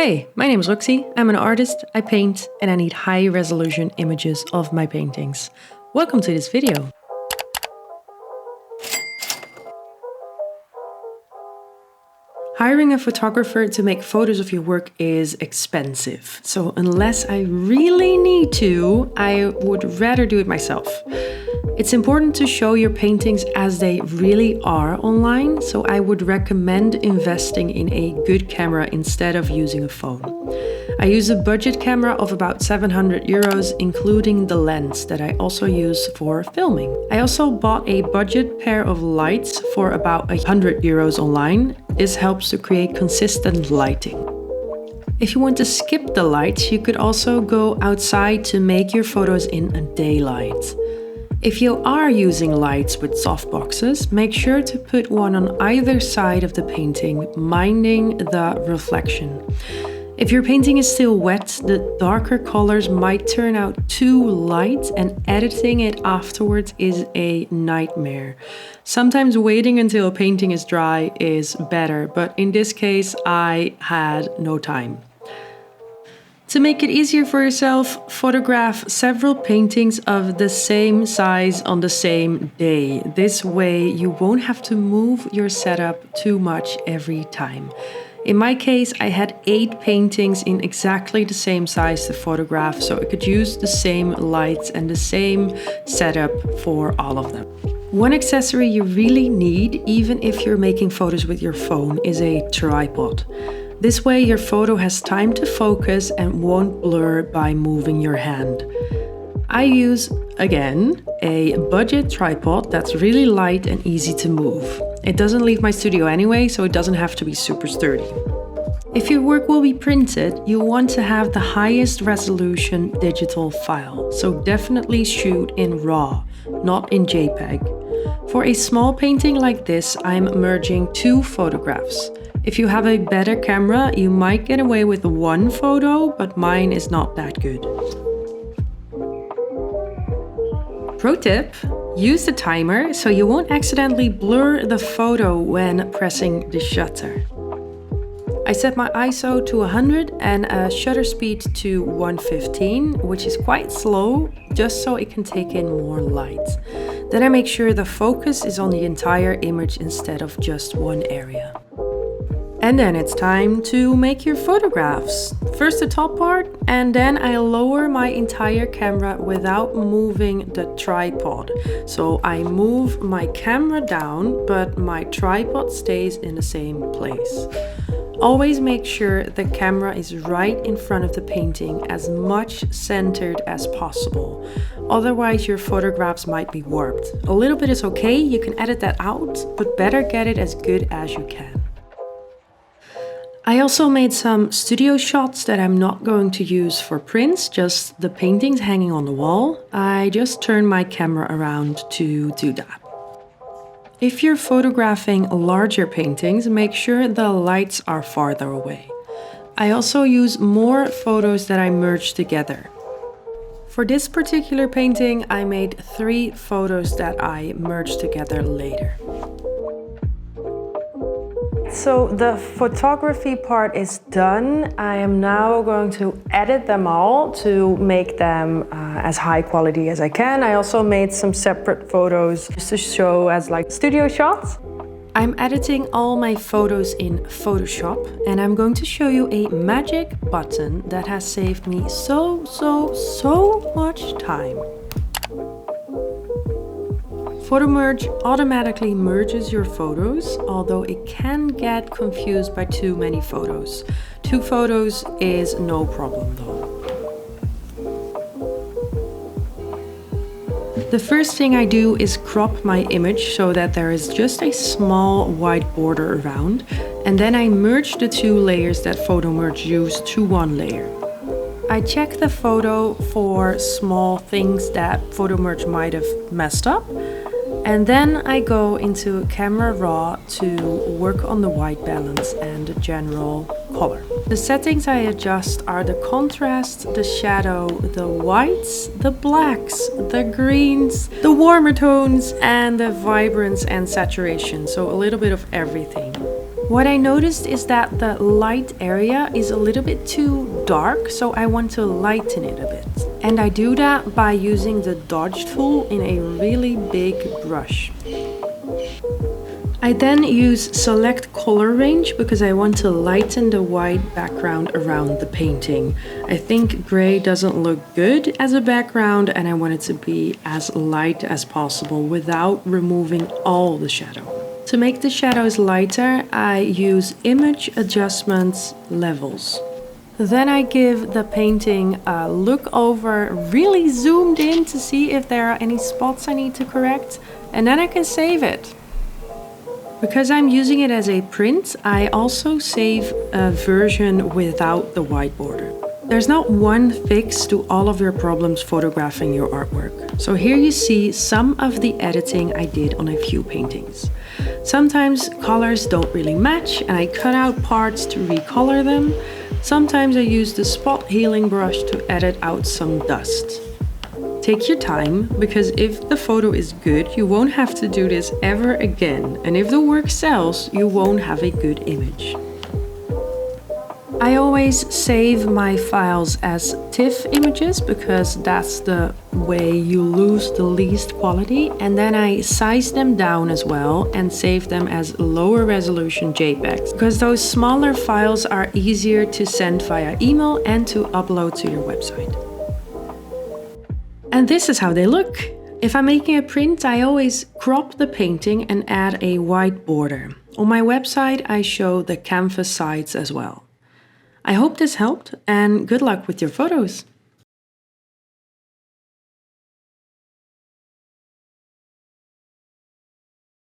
Hey, my name is Roxy, I'm an artist, I paint, and I need high resolution images of my paintings. Welcome to this video. Hiring a photographer to make photos of your work is expensive. So unless I really need to, I would rather do it myself. It's important to show your paintings as they really are online, so I would recommend investing in a good camera instead of using a phone. I use a budget camera of about 700 euros, including the lens that I also use for filming. I also bought a budget pair of lights for about 100 euros online. This helps to create consistent lighting. If you want to skip the lights, you could also go outside to make your photos in a daylight. If you are using lights with softboxes, make sure to put one on either side of the painting, minding the reflection. If your painting is still wet, the darker colors might turn out too light, and editing it afterwards is a nightmare. Sometimes waiting until a painting is dry is better, but in this case I had no time. To make it easier for yourself, photograph several paintings of the same size on the same day. This way you won't have to move your setup too much every time. In my case, I had 8 paintings in exactly the same size to photograph, so I could use the same lights and the same setup for all of them. One accessory you really need, even if you're making photos with your phone, is a tripod. This way your photo has time to focus and won't blur by moving your hand. I use, again, a budget tripod that's really light and easy to move. It doesn't leave my studio anyway, so it doesn't have to be super sturdy. If your work will be printed, you want to have the highest resolution digital file, so definitely shoot in RAW, not in JPEG. For a small painting like this, I'm merging 2 photographs. If you have a better camera, you might get away with 1 photo, but mine is not that good. Pro tip, use the timer so you won't accidentally blur the photo when pressing the shutter. I set my ISO to 100 and a shutter speed to 115, which is quite slow, just so it can take in more light. Then I make sure the focus is on the entire image instead of just one area. And then it's time to make your photographs. First the top part, and then I lower my entire camera without moving the tripod. So I move my camera down, but my tripod stays in the same place. Always make sure the camera is right in front of the painting, as much centered as possible. Otherwise your photographs might be warped. A little bit is okay, you can edit that out, but better get it as good as you can. I also made some studio shots that I'm not going to use for prints, just the paintings hanging on the wall. I just turned my camera around to do that. If you're photographing larger paintings, make sure the lights are farther away. I also use more photos that I merge together. For this particular painting, I made 3 photos that I merged together later. So the photography part is done. I am now going to edit them all to make them as high quality as I can. I also made some separate photos just to show as like studio shots. I'm editing all my photos in Photoshop, and I'm going to show you a magic button that has saved me so much time. Photo Merge automatically merges your photos, although it can get confused by too many photos. 2 photos is no problem though. The first thing I do is crop my image so that there is just a small white border around, and then I merge the 2 layers that Photo Merge used to one layer. I check the photo for small things that Photo Merge might have messed up. And then I go into Camera Raw to work on the white balance and the general color. The settings I adjust are the contrast, the shadow, the whites, the blacks, the greens, the warmer tones, and the vibrance and saturation. So a little bit of everything. What I noticed is that the light area is a little bit too dark, so I want to lighten it a bit. And I do that by using the dodge tool in a really big brush. I then use select color range because I want to lighten the white background around the painting. I think gray doesn't look good as a background and I want it to be as light as possible without removing all the shadow. To make the shadows lighter, I use image adjustments levels. Then I give the painting a look over, really zoomed in to see if there are any spots I need to correct, and then I can save it. Because I'm using it as a print, I also save a version without the white border. There's not one fix to all of your problems photographing your artwork. So here you see some of the editing I did on a few paintings. Sometimes colors don't really match and I cut out parts to recolor them. Sometimes I use the spot healing brush to edit out some dust. Take your time, because if the photo is good, you won't have to do this ever again. And if the work sells, you won't have a good image. I always save my files as TIFF images because that's the way you lose the least quality. And then I size them down as well and save them as lower resolution JPEGs because those smaller files are easier to send via email and to upload to your website. And this is how they look. If I'm making a print, I always crop the painting and add a white border. On my website, I show the canvas sides as well. I hope this helped and good luck with your photos.